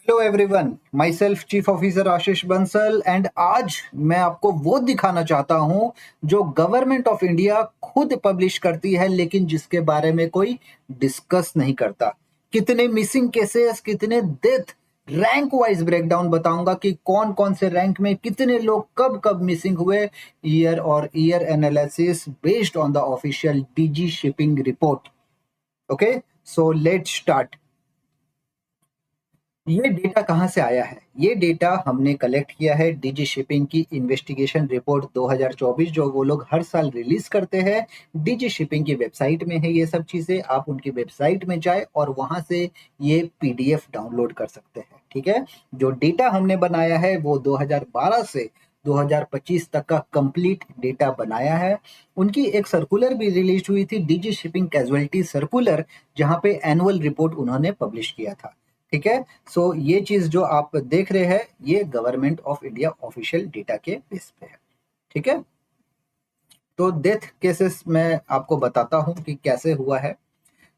Hello everyone, my self chief officer Ashish Bansal and आज मैं आपको वो दिखाना चाहता हूँ जो गवर्नमेंट ऑफ इंडिया खुद पब्लिश करती है लेकिन जिसके बारे में कोई डिस्कस नहीं करता। कितने मिसिंग केसेस, कितने डेथ, रैंक वाइज ब्रेकडाउन बताऊंगा कि कौन कौन से रैंक में कितने लोग कब कब मिसिंग हुए। Year analysis based on the official DG shipping report. Okay, so let's start. ये डेटा कहाँ से आया है? ये डेटा हमने कलेक्ट किया है डीजी शिपिंग की इन्वेस्टिगेशन रिपोर्ट 2024 जो वो लोग हर साल रिलीज करते हैं। डीजी शिपिंग की वेबसाइट में है ये सब चीजें, आप उनकी वेबसाइट में जाए और वहां से ये पीडीएफ डाउनलोड कर सकते हैं। ठीक है, जो डेटा हमने बनाया है वो 2012 से 2025 तक का कंप्लीट डेटा बनाया है। उनकी एक सर्कुलर भी रिलीज हुई थी, डीजी शिपिंग कैजुअलिटी सर्कुलर, जहां पे एनुअल रिपोर्ट उन्होंने पब्लिश किया था। ठीक है, सो ये चीज जो आप देख रहे हैं ये government of India official data के बेस पे है। ठीक है, तो डेथ केसेस मैं आपको बताता हूं कि कैसे हुआ है।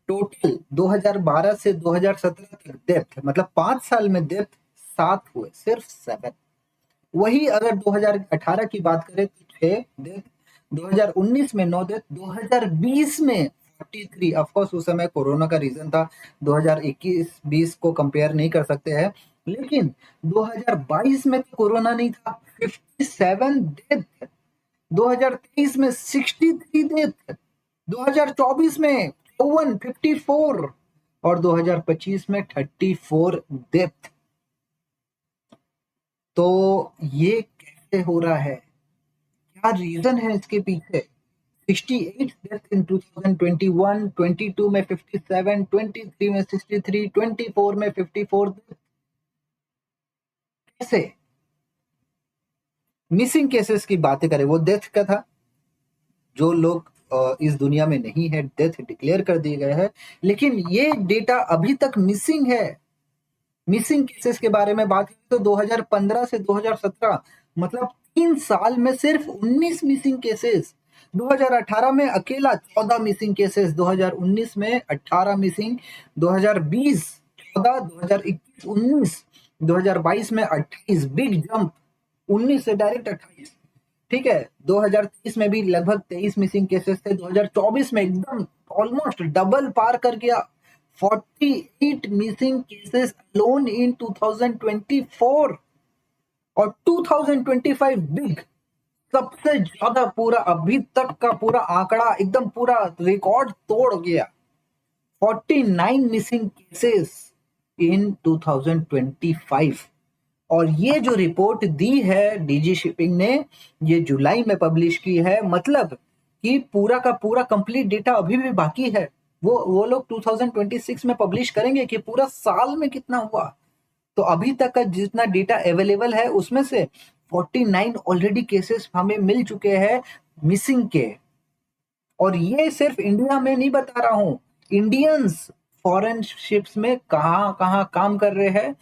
टोटल 2012 से 2017 तक डेथ मतलब 5 साल में डेथ 7 हुए, सिर्फ 7। वही अगर 2018 की बात करें तो 6 डेथ, 2019 में 9 डेथ, 2020 में 43। ऑफ कोर्स उस समय कोरोना का रीजन था, 2021-20 को कंपेयर नहीं कर सकते हैं, लेकिन 2022 में तो कोरोना नहीं था, 57 डेथ, 2023 में 63 डेथ, 2024 में 54 और 2025 में 34 डेथ। तो ये कैसे हो रहा है? क्या रीजन है इसके पीछे? 68 डेथ इन 2021, 22 में 57, 23 में 63, 24 में 54 डेथ। कैसे? मिसिंग केसेस की बातें करें, वो डेथ का था, जो लोग इस दुनिया में नहीं है, डेथ डिक्लेयर कर दिए गए हैं, लेकिन ये डेटा अभी तक मिसिंग है। मिसिंग केसेस के बारे में बात करें तो 2015 से 2017 मतलब 3 साल में सिर्फ 19 मिसिंग केसेस। 2018 में अकेला 14 मिसिंग केसेस, 2019 में 18 मिसिंग, 2020 14, 2021 19, 2022 में 28, बिग जंप 19 से डायरेक्ट 28। ठीक है, 2023 में भी लगभग 23 मिसिंग केसेस थे, 2024 में एकदम ऑलमोस्ट डबल पार कर गया, 48 मिसिंग केसेस अलोन इन 2024। और 2025 बिग, सबसे ज्यादा, पूरा अभी तक का पूरा आंकड़ा एकदम पूरा रिकॉर्ड तोड़ गया, 49 मिसिंग केसेस इन 2025। और ये जो रिपोर्ट दी है डीजी शिपिंग ने, ये जुलाई में पब्लिश की है, मतलब कि पूरा का पूरा कंप्लीट डेटा अभी भी बाकी है। वो लोग 2026 में पब्लिश करेंगे कि पूरा साल में कितना हुआ। तो अभी तक का जितना डेटा अवेलेबल है उसमें से 49 ऑलरेडी केसेस हमें मिल चुके हैं मिसिंग के। और ये सिर्फ इंडिया में नहीं बता रहा हूं, इंडियंस फॉरेन शिप्स में कहाँ कहाँ काम कर रहे हैं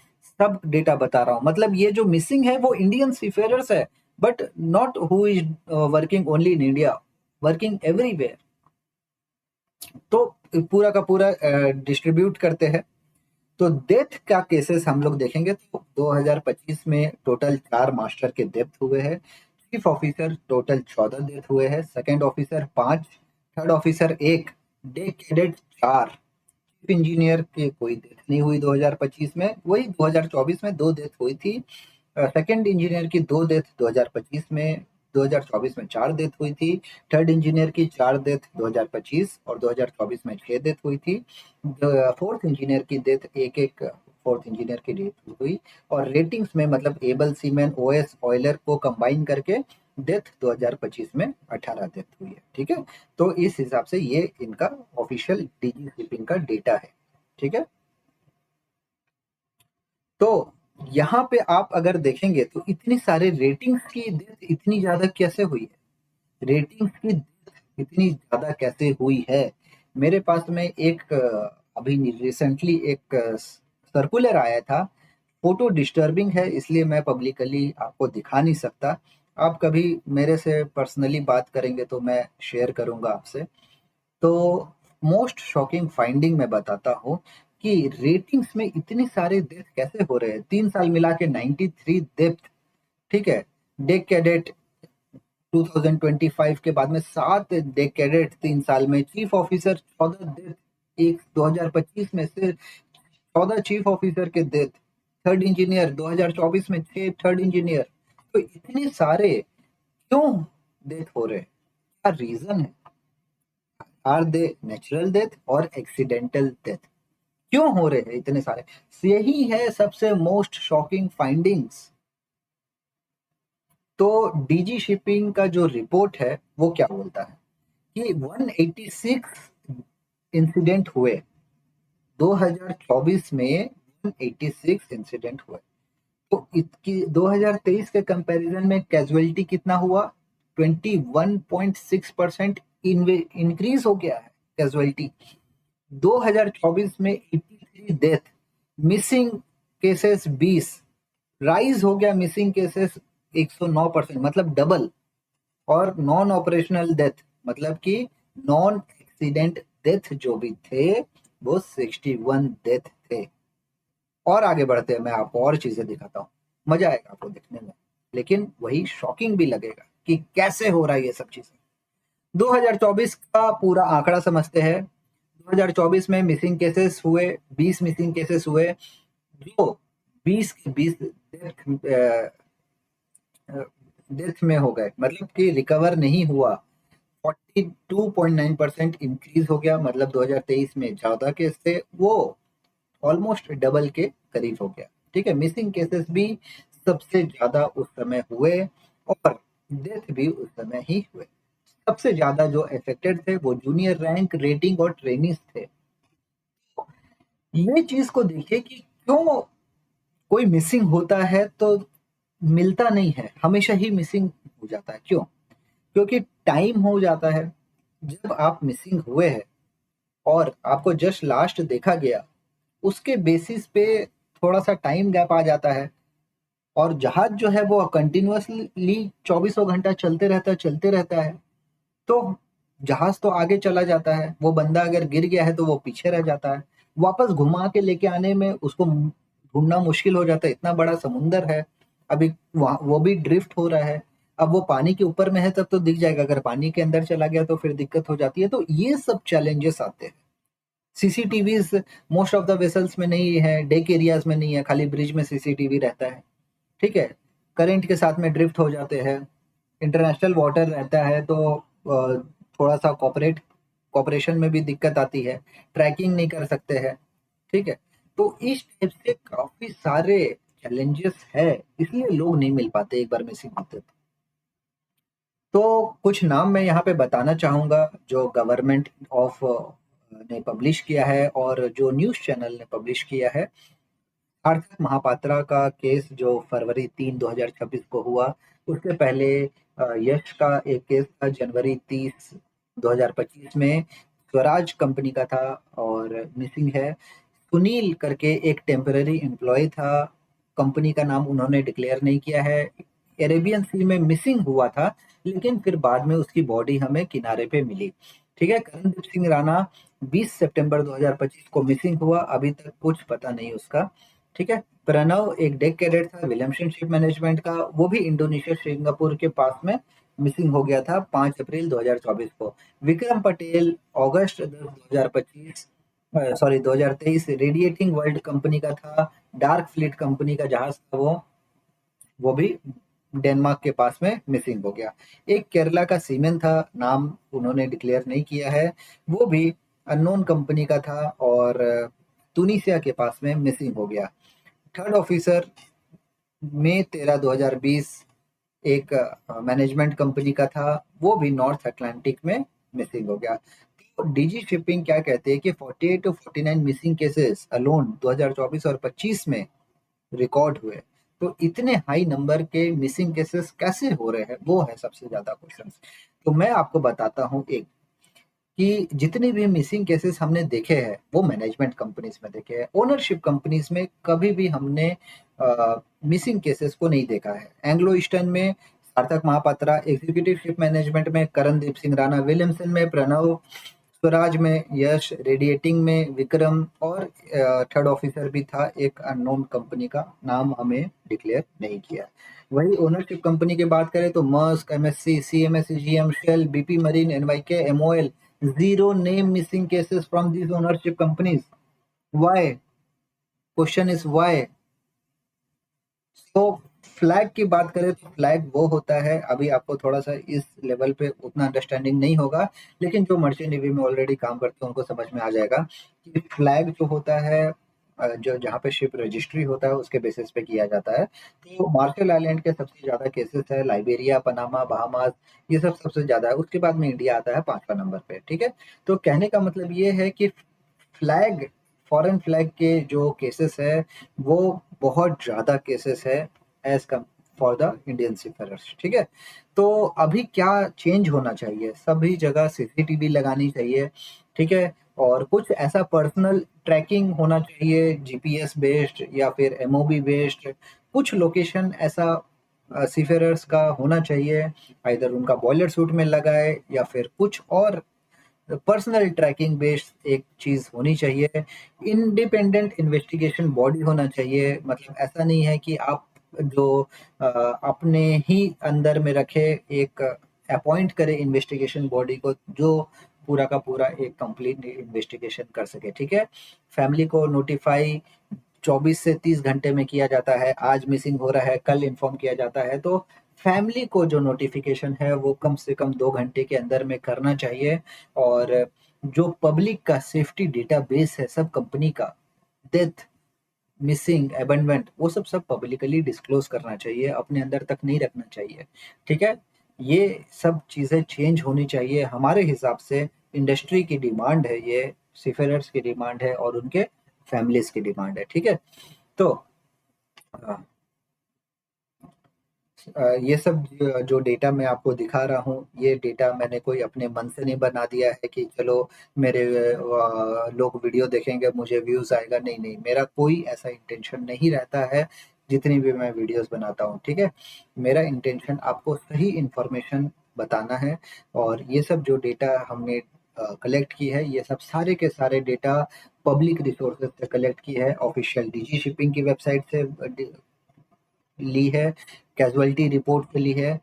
सब डेटा बता रहा हूं। मतलब ये जो मिसिंग है वो इंडियन सीफेयरर्स है, but not who is working only in India, working everywhere. तो पूरा का पूरा डिस्ट्रीब्यूट करते हैं। तो डेथ का केसेस हम लोग देखेंगे तो 2025 में टोटल 4 मास्टर के डेथ हुए हैं, चीफ ऑफिसर टोटल 14 डेथ हुए हैं, second officer 5, third officer 1, day cadet 4, chief engineer के कोई डेथ नहीं हुई 2025 में, वही 2024 में 2 डेथ हुई थी। सेकंड इंजीनियर की 2 डेथ 2025 में, 2024 में 4 डेथ हुई थी। थर्ड इंजीनियर की 4 डेथ 2025 और 2024 में 6 डेथ हुई थी। फोर्थ इंजीनियर की डेथ एक एक फोर्थ इंजीनियर की डेथ हुई। और रेटिंग्स में मतलब एबल, सीमेन, ओएस, ऑयलर को कंबाइन करके डेथ 2025 में 18 डेथ हुई है। ठीक है, तो इस हिसाब से ये इनका ऑफिशियल डीजी शिपिंग का डेटा है। ठीक है, तो यहाँ पे आप अगर देखेंगे तो इतनी सारे रेटिंग्स की डेथ इतनी ज्यादा कैसे हुई है? रेटिंग्स की डेथ इतनी ज्यादा कैसे हुई है? मेरे पास में एक अभी रिसेंटली एक सर्कुलर आया था, फोटो डिस्टर्बिंग है इसलिए मैं पब्लिकली आपको दिखा नहीं सकता। आप कभी मेरे से पर्सनली बात करेंगे तो मैं शेयर करूंगा आपसे। तो मोस्ट शॉकिंग फाइंडिंग मैं बताता हूँ कि रेटिंग्स में इतने सारे डेथ कैसे हो रहे हैं। 3 साल मिला के 93 डेथ, ठीक है। डेक कैडेट 2025 के बाद में 7 डेक कैडेट 3 साल में। चीफ ऑफिसर 14 डेथ, एक 2025 में से 14 चीफ ऑफिसर के डेथ। थर्ड इंजीनियर 2024 में 6 थर्ड इंजीनियर। तो इतने सारे क्यों डेथ हो रहे हैं, क्या रीजन है? आर दे नेचुरल डेथ और एक्सीडेंटल डेथ? क्यों हो रहे हैं इतने सारे? यही है सबसे मोस्ट शॉकिंग फाइंडिंग्स। तो डीजी शिपिंग का जो रिपोर्ट है वो क्या बोलता है कि 186 इंसिडेंट हुए 2024 में। 186 इंसिडेंट हुए, तो इसकी 2023 के कंपैरिजन में कैजुअलिटी कितना हुआ? 21.6% इंक्रीज हो गया है कैजुअलिटी। 2024 में 83 डेथ, मिसिंग केसेस 20, राइज हो गया मिसिंग केसेस 109%, मतलब डबल। और नॉन ऑपरेशनल डेथ, मतलब कि नॉन एक्सीडेंट डेथ जो भी थे वो 61 डेथ थे। और आगे बढ़ते हैं, मैं आपको और चीजें दिखाता हूँ, मजा आएगा आपको देखने में, लेकिन वही शॉकिंग भी लगेगा कि कैसे हो रहा है ये सब चीजें। 2024 का पूरा आंकड़ा समझते हैं। 2024 में मिसिंग केसेस हुए 20 मिसिंग केसेस हुए, जो 20 के 20 डेथ में हो गए, मतलब कि रिकवर नहीं हुआ। 42.9% इंक्रीज हो गया, मतलब 2023 में 14 केस थे वो ऑलमोस्ट डबल के करीब हो गया, ठीक है। मिसिंग केसेस भी सबसे ज्यादा उस समय हुए और डेथ भी उस समय ही हुए। सबसे ज्यादा जो अफेक्टेड थे वो जूनियर रैंक, रेटिंग और ट्रेनिंग्स थे। ये चीज को देखिए कि क्यों कोई मिसिंग होता है तो मिलता नहीं है, हमेशा ही मिसिंग हो जाता है। क्यों? क्योंकि टाइम हो जाता है। जब आप मिसिंग हुए हैं और आपको जस्ट लास्ट देखा गया, उसके बेसिस पे थोड़ा सा टाइम गैप आ जाता है। और जहाज जो है वो कंटिन्यूअसली 24 घंटा चलते रहता है। तो जहाज तो आगे चला जाता है, वो बंदा अगर गिर गया है तो वो पीछे रह जाता है। वापस घुमा के लेके आने में उसको ढूंढना मुश्किल हो जाता है, इतना बड़ा समुंदर है। अभी वहाँ वो भी ड्रिफ्ट हो रहा है। अब वो पानी के ऊपर में है तब तो दिख जाएगा, अगर पानी के अंदर चला गया तो फिर दिक्कत हो जाती है। तो ये सब चैलेंजेस आते हैं। CCTVs most of the vessels में नहीं है, डेक एरियाज में नहीं है, खाली ब्रिज में सीसीटीवी रहता है, ठीक है। करंट के साथ में ड्रिफ्ट हो जाते हैं। इंटरनेशनल वाटर रहता है तो थोड़ा सा कॉपरेशन में भी दिक्कत आती है, ट्रैकिंग नहीं कर सकते हैं, ठीक है। तो इस टाइप से काफी सारे चैलेंजेस है, इसलिए लोग नहीं मिल पाते एक बार मिसिंग होते तो। कुछ नाम मैं यहाँ पे बताना चाहूंगा जो गवर्नमेंट ऑफ ने पब्लिश किया है और जो न्यूज़ चैनल ने पब्लिश किया है। हार्दिक महापात्रा का केस जो फरवरी 3 2026 को हुआ, उससे पहले यश का एक केस था जनवरी 30 2025 में, स्वराज कंपनी का था और मिसिंग है। सुनील करके एक टेम्पररी एम्प्लॉय था, कंपनी का नाम उन्होंने डिक्लेयर नहीं किया है। अरेबियन सी में मिसिंग हुआ था, लेकिन फिर बाद में उसकी बॉडी हमें किनारे पे मिली, ठीक है। करणदीप सिंह राणा 20 सितंबर 2025 को मिसिंग हुआ, अभी तक कुछ पता नहीं उसका, ठीक है। प्रणव एक डेक कैडेट था विलियमसन शिप मैनेजमेंट का, वो भी इंडोनेशिया सिंगापुर के पास में मिसिंग हो गया था 5 अप्रैल 2024 को। विक्रम पटेल अगस्त 10 2025 सॉरी 2023 रेडिएटिंग वर्ल्ड कंपनी का था, डार्क फ्लीट कंपनी का जहाज था वो भी डेनमार्क के पास में मिसिंग हो गया। एक केरला का सीमेन था, नाम उन्होंने डिक्लेयर नहीं किया है, वो भी अननोन कंपनी का था और तुनिसिया के पास में मिसिंग हो गया। थर्ड ऑफिसर मई 13 2020 एक मैनेजमेंट कंपनी का था, वो भी नॉर्थ अटलांटिक में मिसिंग हो गया। तो डीजी शिपिंग क्या कहते हैं कि 48 टू 49 मिसिंग केसेस अलोन 2024 और 25 में रिकॉर्ड हुए। तो इतने हाई नंबर के मिसिंग केसेस कैसे हो रहे हैं, वो है सबसे ज्यादा क्वेश्चन। तो मैं आपको बताता हूँ एक, कि जितने भी मिसिंग केसेस हमने देखे हैं वो मैनेजमेंट कंपनीज में देखे हैं, ओनरशिप कंपनीज में कभी भी हमने मिसिंग केसेस को नहीं देखा है। एंग्लो ईस्टर्न में सार्थक महापात्रा, एग्जीक्यूटिव शिप मैनेजमेंट में करणदीप सिंह राणा, विलियमसन में प्रणव, स्वराज में यश, रेडिएटिंग में विक्रम और थर्ड ऑफिसर भी था, एक अननोन कंपनी का नाम हमें डिक्लेयर नहीं किया। वही ओनरशिप कंपनी की बात करें तो Maersk, MSC, CMS, GM, Shell, BP marine, NYK, MOL, zero name missing cases from these ownership companies. Why? Question is why? तो फ्लैग की बात करें तो फ्लैग वो होता है, अभी आपको थोड़ा सा इस लेवल पे उतना अंडरस्टैंडिंग नहीं होगा, लेकिन जो मर्चेंट नेवी में ऑलरेडी काम करते हैं उनको समझ में आ जाएगा कि फ्लैग जो होता है जो जहाँ पे शिप रजिस्ट्री होता है उसके बेसिस पे किया जाता है। तो मार्शल आइलैंड के सबसे ज्यादा केसेस है, लाइबेरिया, पनामा, बहामास, ये सब सबसे ज्यादा है। उसके बाद में इंडिया आता है 5वां नंबर पे। ठीक है, तो कहने का मतलब ये है कि फ्लैग, फॉरेन फ्लैग के जो केसेस है वो बहुत ज्यादा केसेस है as come for the Indian seafarers. ठीक है, तो अभी क्या चेंज होना चाहिए? सभी जगह सीसीटीवी लगानी चाहिए। ठीक है, और कुछ ऐसा पर्सनल ट्रैकिंग होना चाहिए, जीपीएस बेस्ड या फिर एमओबी बेस्ड। कुछ लोकेशन ऐसा सीफेरर्स का होना चाहिए, आइदर उनका बॉयलर सूट में लगाए या फिर कुछ और पर्सनल ट्रैकिंग बेस्ड एक चीज होनी चाहिए। इंडिपेंडेंट इन्वेस्टिगेशन बॉडी होना चाहिए, मतलब ऐसा नहीं है कि आप जो अपने ही अंदर में रखे एक अपॉइंट करे इन्वेस्टिगेशन बॉडी को जो पूरा का पूरा एक कंप्लीट इन्वेस्टिगेशन कर सके। ठीक है, फैमिली को नोटिफाई 24 से 30 घंटे में किया जाता है, आज मिसिंग हो रहा है कल इन्फॉर्म किया जाता है, तो फैमिली को जो नोटिफिकेशन है वो कम से कम 2 घंटे के अंदर में करना चाहिए। और जो पब्लिक का सेफ्टी डेटाबेस है सब कंपनी का, डेथ, मिसिंग, अबेंडमेंट, वो सब सब पब्लिकली डिस्क्लोज करना चाहिए, अपने अंदर तक नहीं रखना चाहिए। ठीक है, ये सब चीजें चेंज होनी चाहिए हमारे हिसाब से। इंडस्ट्री की डिमांड है ये, सीफेरर्स की डिमांड है और उनके फैमिलीज की डिमांड है। ठीक है, तो अ, ये सब जो डेटा मैं आपको दिखा रहा हूँ, ये डेटा मैंने कोई अपने मन से नहीं बना दिया है कि चलो मेरे लोग वीडियो देखेंगे मुझे व्यूज आएगा। नहीं नहीं, मेरा कोई ऐसा इंटेंशन नहीं रहता है जितनी भी मैं वीडियोस बनाता हूँ। ठीक है, मेरा इंटेंशन आपको सही इंफॉर्मेशन बताना है। और ये सब जो डेटा हमने कलेक्ट की है, ये सब सारे के सारे डेटा पब्लिक रिसोर्सेज से कलेक्ट की है, ऑफिशियल डीजी शिपिंग की वेबसाइट से ली है, कैजुअलिटी रिपोर्ट से ली है,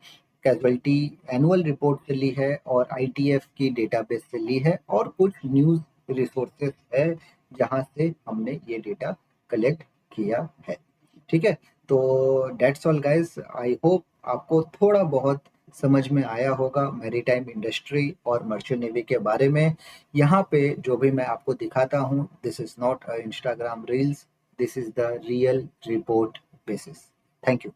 कैजुअलिटी एनुअल रिपोर्ट से ली है और आईटीएफ की डेटाबेस से ली है, और कुछ न्यूज़ रिसोर्सेज है जहाँ से हमने ये डेटा कलेक्ट किया है। ठीक है, तो that's all guys, I hope आपको थोड़ा बहुत समझ में आया होगा मैरीटाइम इंडस्ट्री और मर्चेंट नेवी के बारे में। यहाँ पे जो भी मैं आपको दिखाता हूँ, this is not Instagram reels, this is the real report basis. Thank you.